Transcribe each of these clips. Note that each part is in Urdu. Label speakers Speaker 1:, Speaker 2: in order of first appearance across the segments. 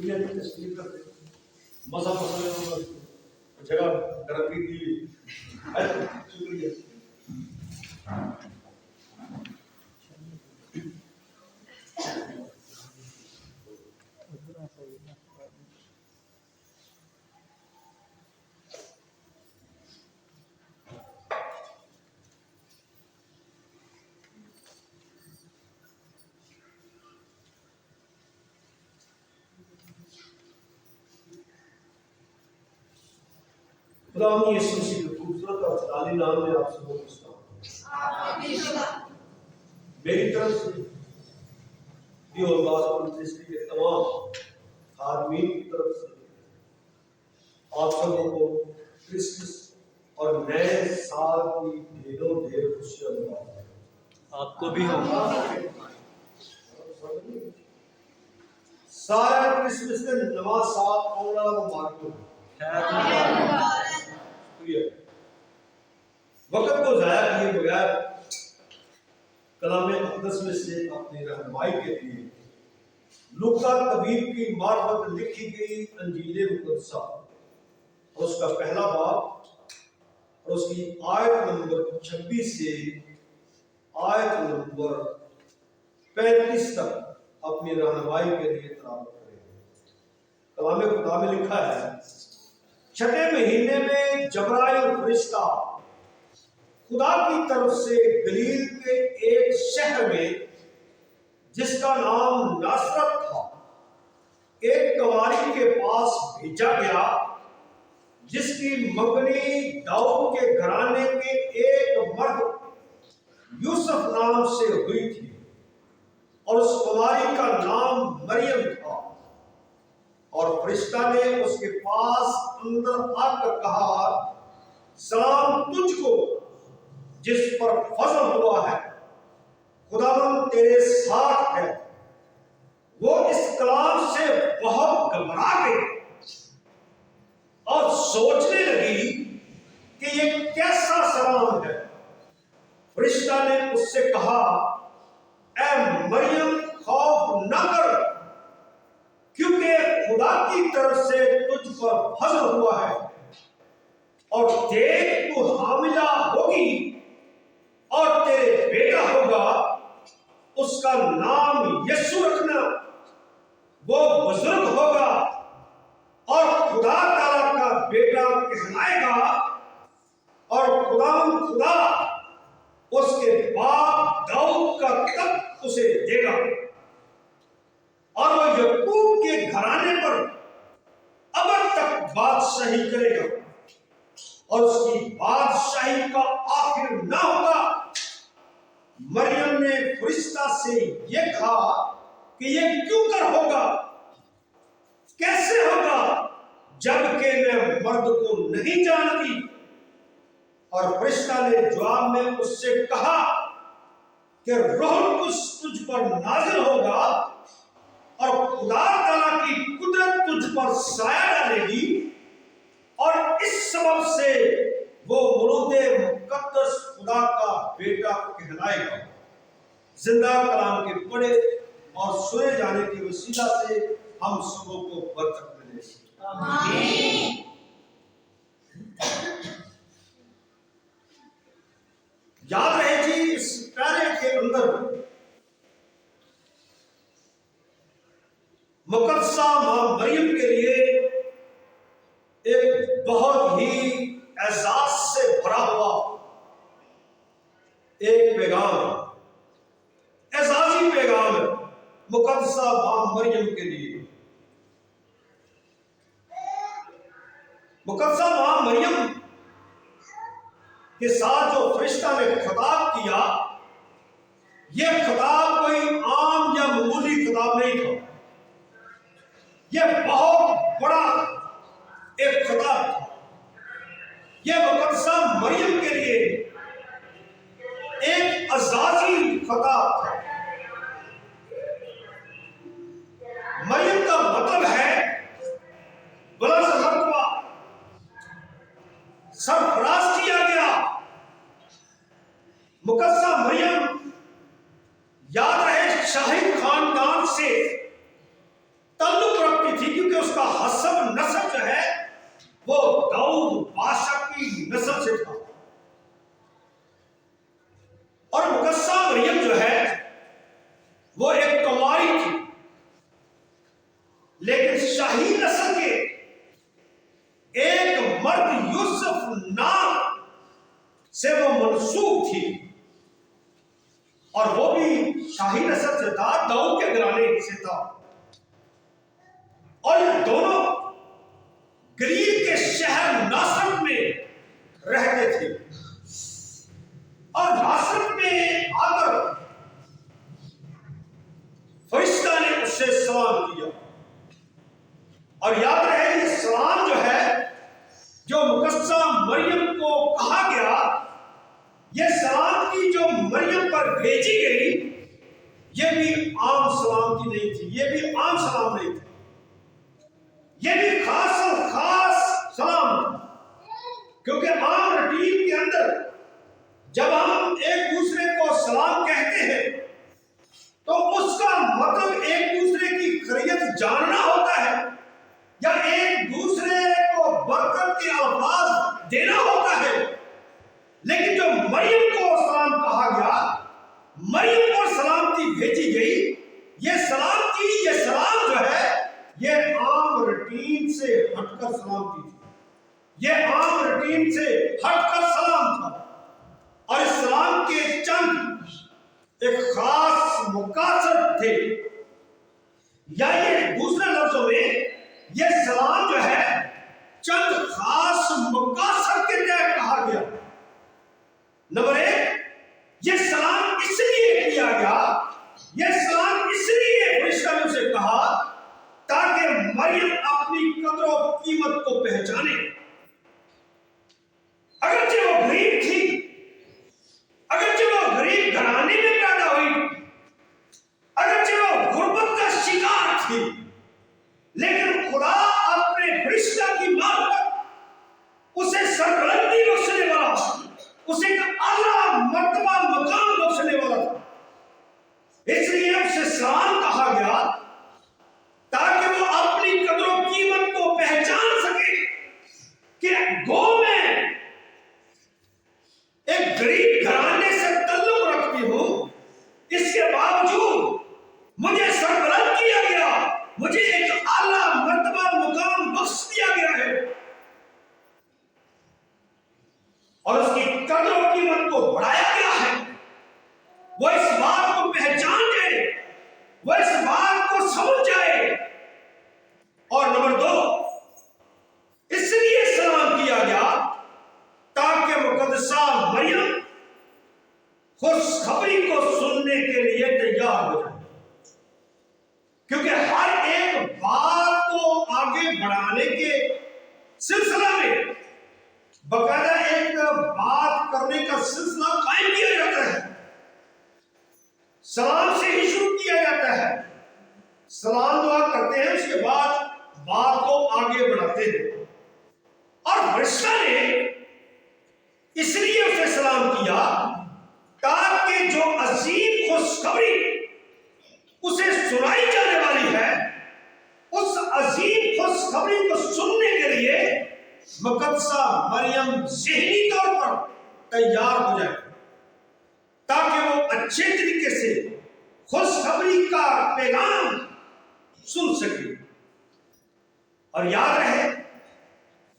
Speaker 1: دنیا کی تشکیل کرتے مزہ مسئلہ جگہ گرمی دی شکریہ. خدا یسوع مسیح کے خوبصورت اور جلالی نام میں آپ سے پوچھتا ہوں. میری طرف سے دی اور گاسپل منسٹری کے تمام خادمین کی طرف سے آپ سبوں کو کرسمس اور نئے سال کی ڈھیروں ڈھیر خوشیاں مبارک.
Speaker 2: آپ کو بھی ہوگا.
Speaker 1: سارا کرسمس کے نماز سال آنے والا مبارک ہو. وقت کو ضائع کیے بغیر کلام مقدس میں سے اپنی رہنمائی کے لیے لوکا طبیب کی معرفت لکھی گئی انجیل مقدسہ اور اس کا پہلا باب اور اس کی آیت نمبر 26 سے آیت نمبر 35 تک اپنی رہنمائی کے لیے تلاوت کریں. کلام خدا میں لکھا ہے چھٹے مہینے میں جبرائیل فرشتہ خدا کی طرف سے گلیل کے ایک شہر میں جس کا نام ناصرت تھا ایک کنواری کے پاس بھیجا گیا جس کی منگنی داؤد کے گھرانے کے ایک مرد یوسف نام سے ہوئی تھی اور اس کنواری کا نام مریم تھا. اور فرشتہ نے اس کے پاس اندر آ کر کہا سلام تجھ کو جس پر فضل ہوا ہے خداوند تیرے ساتھ ہے. وہ اس کلام سے بہت گھبرا گئی اور سوچنے لگی کہ یہ کیسا سلام ہے. فرشتہ نے اس سے کہا اے مریم خوف نہ کر کیونکہ خدا کی طرف سے تجھ پر فضل ہوا ہے اور دیکھ تو حاملہ ہوگی اور تیرے بیٹا ہوگا اس کا نام یسوع رکھنا. وہ بزرگ ہوگا اور خدا تعالیٰ کا بیٹا کہلائے گا اور خدا اس کے باپ داؤد کا تخت اسے دے گا اور وہ یعقوب کے گھرانے پر ابد تک بادشاہی کرے گا اور اس کی بادشاہی کا آخر نہ ہوگا. مریم نے فرشتہ سے یہ کہا کہ یہ کیوں کر ہوگا کیسے ہوگا جبکہ میں مرد کو نہیں جانتی. اور فرشتہ نے جواب میں اس سے کہا کہ روح القدس تجھ پر نازل ہوگا اور خدا تعالیٰ کی قدرت تجھ پر سایہ ڈالے گی اور اس سبب سے وہ مولود مقدس خدا کا بیٹا کہلائے گا. زندہ کلام کے پڑھے اور سنے جانے کی وسیلہ سے ہم سبوں کو برکت ملے. آمین. یاد رہے جی اس پیرے کے اندر مقدسہ ماں مریم کے لیے ایک بہت ہی اعزاز سے بھرا ہوا ایک پیغام اعزازی پیغام ہے مقدسہ ماں مریم کے لیے. مقدسہ ماں مریم کے ساتھ جو فرشتہ نے خطاب کیا یہ خطاب کوئی عام یا معمولی خطاب نہیں تھا. یہ بہت بڑا ایک خطاب تھا. یہ مقدسہ مریم کے لیے ایک اعزازی خطاب تھا. مریم کا مطلب ہے بلند مرتبہ سرفراز کیا گیا. مقدسہ مریم یاد رہے شاہی خاندان سے تعلق رکھتی تھی اور وہ بھی شاہی نسل سے تھا، داؤد کے گھرانے سے تھا، اور یہ دونوں گلیل کے شہر ناصرت میں رہتے تھے، اور ناصرت میں آ کر فرشتہ نے اس سے سلام کیا، اور یاد رہے یہ سلام جو ہے جو مقدسہ مریم کو کہا گیا، یہ سلام کی جو مریم پر بھیجی گئی، یہ بھی عام سلام کی نہیں تھی، یہ بھی عام سلام نہیں تھی، یہ بھی خاص اور خاص سلام تھا، کیونکہ عام روٹین کے اندر جب ہم ایک دوسرے کو سلام کہتے ہیں تو اس کا مطلب ایک دوسرے کی خیریت جاننا ہوتا ہے، یا ایک دوسرے کو برکت کے الفاظ دینا ہوتا ہے، لیکن جو مریم کو سلام کہا گیا، مریم کو سلامتی بھیجی گئی، یہ سلامتی، یہ سلام جو ہے یہ عام روٹین سے ہٹ کر سلامتی تھی، یہ عام روٹین سے ہٹ کر سلام تھا، اور اس سلام کے چند ایک خاص مقاصد تھے، یا یہ دوسرے لفظوں میں یہ سلام جو ہے چند خاص مقاصد کے تحت کہا گیا۔ نمبر ایک، یہ سلام اس لیے کیا گیا، یہ سلام اس لیے فرشتہ نے اسے کہا تاکہ مریم اپنی قدر و قیمت کو پہچانے۔ اگرچہ وہ غریب تھی، اگرچہ وہ غریب گھرانے میں پیدا ہوئی، اگرچہ وہ غربت کا شکار تھی، لیکن خدا اپنے فرشتہ کی مارفت اسے سربلندی بخشنے والا، اسے ایک اعلیٰ مرتبہ مقام بخشنے والا تھا، اس لیے اسے سلام کہا گیا تاکہ وہ اپنی قدر و قیمت کو پہچان سکے کہ گو میں ایک غریب گھرانے سے تعلق رکھتی ہوں، اس کے باوجود مجھے سربلند کیا گیا، مجھے ایک اعلیٰ مرتبہ مقام بخش دیا گیا ہے، اور اس کی قدر و قیمت کو بڑھایا گیا ہے، وہ اس بات کو پہچان جائے، وہ اس بات کو سمجھ جائے۔ اور نمبر دو، اس لیے سلام کیا گیا تاکہ مقدسہ مریم خوشخبری کو سننے کے لیے تیار ہو جائے، کیونکہ ہر ایک بات کو آگے بڑھانے کے سلسلہ میں باقاعدہ ایک بات کرنے کا سلسلہ قائم کیا جاتا ہے، سلام سے ہی شروع کیا جاتا ہے، سلام دعا کرتے ہیں، اس کے بعد بات کو آگے بڑھاتے ہیں، اور فرشتہ نے اس لیے اسے سلام کیا تاکہ جو عظیم خوشخبری اسے سنائی جانے والی ہے، اس عظیم خوشخبری کو سننے کے لیے مقدسہ مریم ذہنی طور پر تیار ہو جائے، تاکہ وہ اچھے طریقے سے خوشخبری کا پیغام سن سکے۔ اور یاد رہے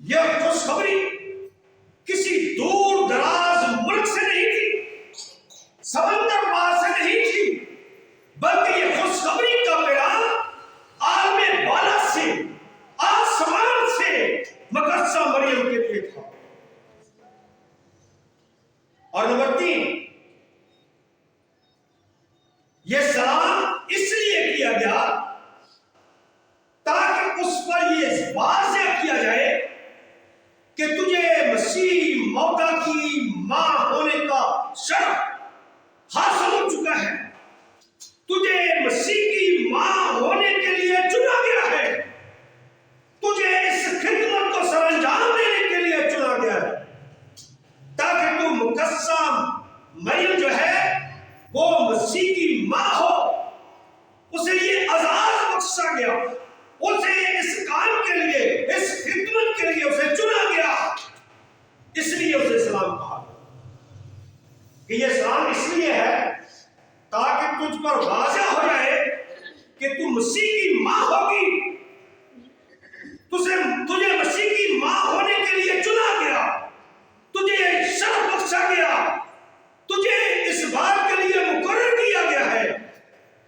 Speaker 1: یہ خوشخبری کسی دور دراز ملک سے نہیں تھی، سمندر پار سے نہیں تھی، بلکہ یہ خوشخبری کا پیغام عالم بالا سے، آسمان سے مقدسہ مریم کے لیے تھا۔ اور نمبر تین، یہ سلام اس لیے کیا گیا تاکہ اس پر یہ واضح کیا جائے کہ تجھے مسیح موعودہ کی ماں ہونے کا شرف حاصل ہو چکا ہے، تجھے مسیح کی ماں ہونے کے لیے چنا گیا ہے، تجھے اس خدمت کو سر انجام دینے کے لیے چنا گیا ہے، تاکہ تو مقدسہ مریم جو ہے وہ مسیح کی ماں ہو، اسے یہ اعزاز بخشا گیا، اسے اس کام کے لیے، اس خدمت کے لیے اسے چنا گیا، اس لیے اسے سلام کہا کہ یہ سلام اس لیے ہے تاکہ تجھ پر واضح ہو جائے کہ تو مسیح کی ماں ہوگی، تجھے مسیح کی ماں ہونے کے لیے چنا گیا، تجھے شرف بخشا گیا، تجھے اس بات کے لیے مقرر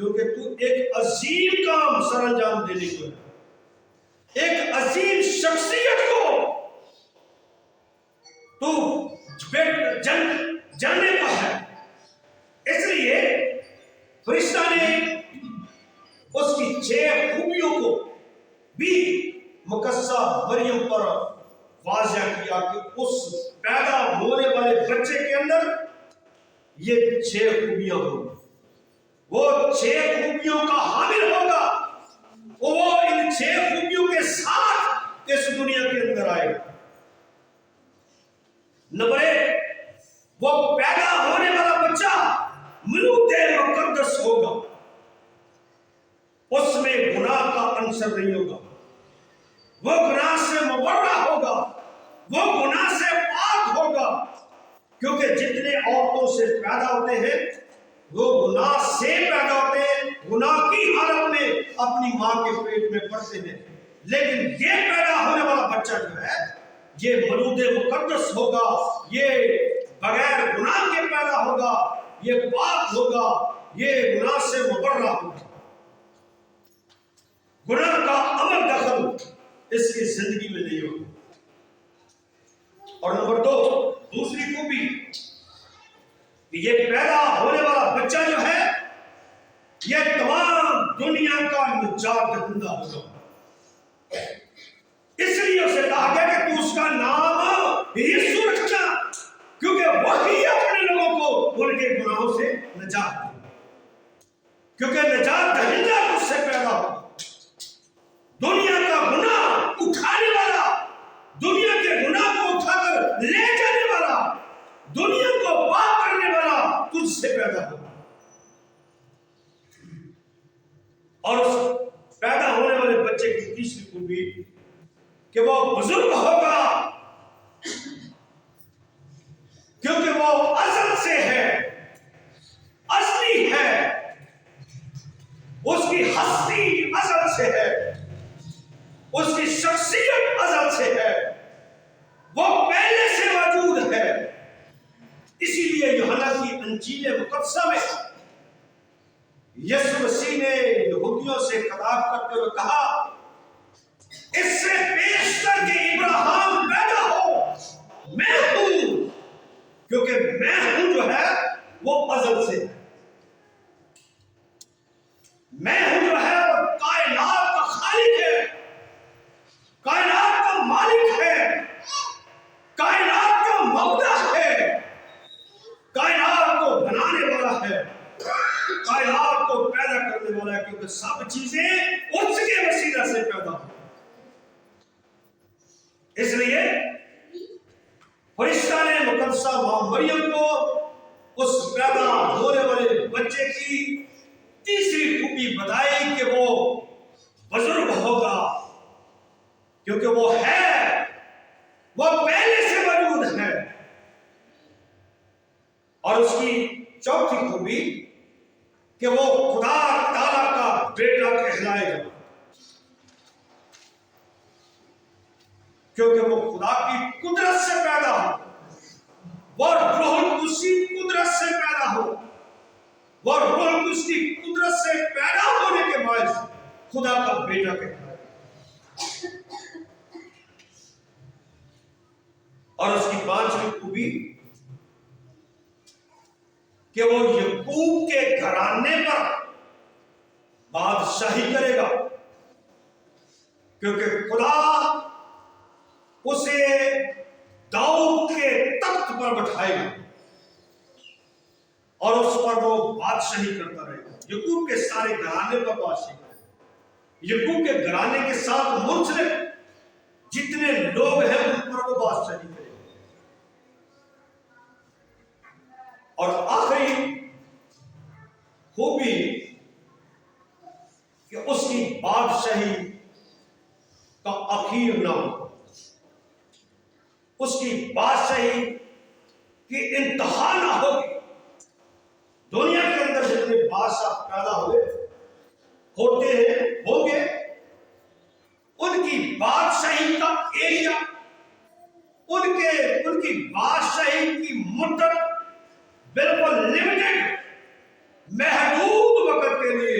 Speaker 1: کیونکہ تو ایک عظیم کام سر انجام دینے کو ہے، ایک عظیم شخصیت کو تو جاننے کا ہے۔ اس لیے فرشتہ نے اس کی 6 خوبیوں کو بھی مقدسہ مریم پر واضح کیا کہ اس پیدا ہونے والے بچے کے اندر یہ 6 خوبیاں ہوں، وہ 6 خوبیوں کا حامل ہوگا، وہ ان 6 خوبیوں کے ساتھ اس دنیا کے اندر آئے گا۔ نمبر 1، وہ پیدا ہونے والا بچہ مولود مقدس ہوگا، اس میں گناہ کا عنصر نہیں ہوگا، وہ گناہ سے مبرہ ہوگا، وہ گناہ سے پاک ہوگا، کیونکہ جتنے عورتوں سے پیدا ہوتے ہیں وہ گناہ سے پیدا ہوتے ہیں، گناہ کی حالت میں اپنی ماں کے پیٹ میں پڑتے ہیں، لیکن یہ پیدا ہونے والا بچہ جو ہے یہ مولود مقدس ہوگا، یہ بغیر گناہ کے پیدا ہوگا، یہ پاک ہوگا، یہ گناہ سے مبرہ ہوگا، گناہ کا عمل دخل اس کی زندگی میں نہیں ہوگا۔ اور نمبر 2، دوسری خوبی، یہ پیدا ہونے والا بچہ جو ہے یہ تمام دنیا کا نجات دہندہ ہوگا۔ اس لیے اسے کہا گیا کہ تو اس کا نام یسوع رکھنا، کیونکہ وہی اپنے لوگوں کو ان کے گناہوں سے نجات دے، کیونکہ نجات دہندہ اس سے پیدا ہوگا، دنیا کا گناہ اٹھانے والا، دنیا کے گناہ کو اٹھا کر لے جانے والا، دنیا کو پاک کرنے والا تجھ سے پیدا ہوگا۔ اور اس پیدا ہونے والے بچے کی تیسری خوبی کہ وہ بزرگ ہوگا، کیونکہ وہ ازل سے ہے، اصلی ہے، اس کی ہستی ازل سے ہے، اس کی شخصیت ازل سے ہے، وہ پہلے سے موجود ہے۔ اسی لیے یوحنا کی انجیل مقدسہ میں یسوع مسیح نے یہودیوں سے خطاب کرتے ہوئے کہا، اس سے بیشتر کہ ابراہیم پیدا ہو، میں ہوں، کیونکہ میں ہوں جو ہے وہ ازل سے ہے، میں ہوں جو ہے وہ کائنات کا خالق ہے، کائنات کا مالک ہے، کائنات کا مبدع ہے، کائنات کو بنانے والا ہے، کائنات کو پیدا کرنے والا ہے، کیونکہ سب چیزیں اس کے وسیلہ سے پیدا ہوئی۔ اس لیے فرشتہ نے مقدسہ ماں مریم کو اس پیدا ہونے والے بچے کی تیسری خوبی بتائی کہ وہ بزرگ ہوگا، کیونکہ وہ ہے، وہ پہلے سے موجود ہے۔ اور اس کی چوتھی خوبی کہ وہ خدا تعالیٰ کا بیٹا کہلائے گا، کیونکہ وہ خدا کی قدرت سے پیدا ہو، وہ روح القدس کی قدرت سے پیدا ہو، وہ روح القدس کی قدرت سے پیدا ہونے کے باعث خدا کا بیٹا کہلائے گا۔ اور اس کی پانچویں خوبی کہ وہ یعقوب کے گھرانے پر بادشاہی کرے گا، کیونکہ خدا اسے داؤد کے تخت پر بٹھائے گا اور اس پر وہ بادشاہی کرتا رہے گا، یعقوب کے سارے گھرانے پر بادشاہی کرے گا، یعقوب کے گھرانے کے ساتھ منسلک جتنے لوگ ہیں ان پر وہ بادشاہی کرے گا۔ اور آخری خوبی کہ اس کی بادشاہی کا اخیر نہ ہو، اس کی بادشاہی کی انتہا نہ ہوگی۔ دنیا کے اندر جتنے بادشاہ پیدا ہوئے، ہوتے ہیں، ہوں گے، ان کی بادشاہی کا ایریا، ان کی بادشاہی کی مدت بالکل لمیٹڈ، محدود وقت کے لیے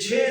Speaker 1: 6